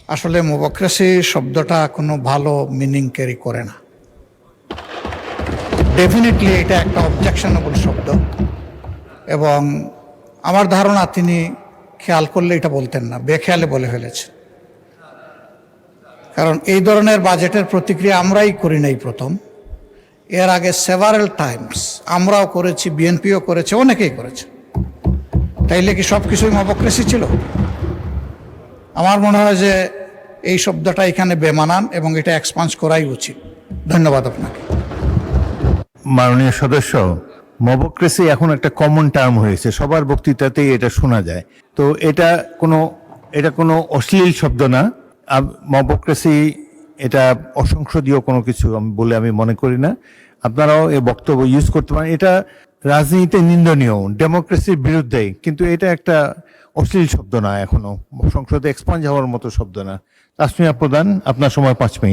আসলে মোবক্রেসি শব্দটা কোনো ভালো মিনিং ক্যারি করে না। ডেফিনেটলি এটা একটা অবজেকশনেবল শব্দ, এবং আমার ধারণা তিনি খেয়াল করলে এটা বলতেন না, বেখেয়ালে বলে ফেলেছেন। কারণ এই ধরনের বাজেটের প্রতিক্রিয়া আমরাই করি নাই প্রথম, এর আগে সেভারেল টাইমস আমরাও করেছি, বিএনপিও করেছে, অনেকেই করেছে। তাইলে কি সব কিছুই মোবক্রেসি ছিল? আমার মনে হয় যে এই শব্দটা এখানে বেমানান এবং এটা এক্সপান্স করাই উচিত। ধন্যবাদ আপনাকে। মাননীয় সদস্য, মবক্রেসি এখন একটা কমন টার্ম হয়েছে, সবার বক্তৃতাতেই এটা শোনা যায়। তো এটা কোনো অশ্লীল শব্দ না। মবক্রেসি এটা অসংসদীয় কোনো কিছু বলে আমি মনে করি না। আপনারাও এই বক্তব্য ইউজ করতে পারেন। এটা রাজনীতিতে নিন্দনীয়, ডেমোক্রেসির বিরুদ্ধে, কিন্তু এটা একটা অশ্লীল শব্দ না, এখনো সংসদে এক্সপাঞ্জ হওয়ার মতো শব্দ না। তাসমিয়া প্রধান, আপনার সময় 5 মিনিট।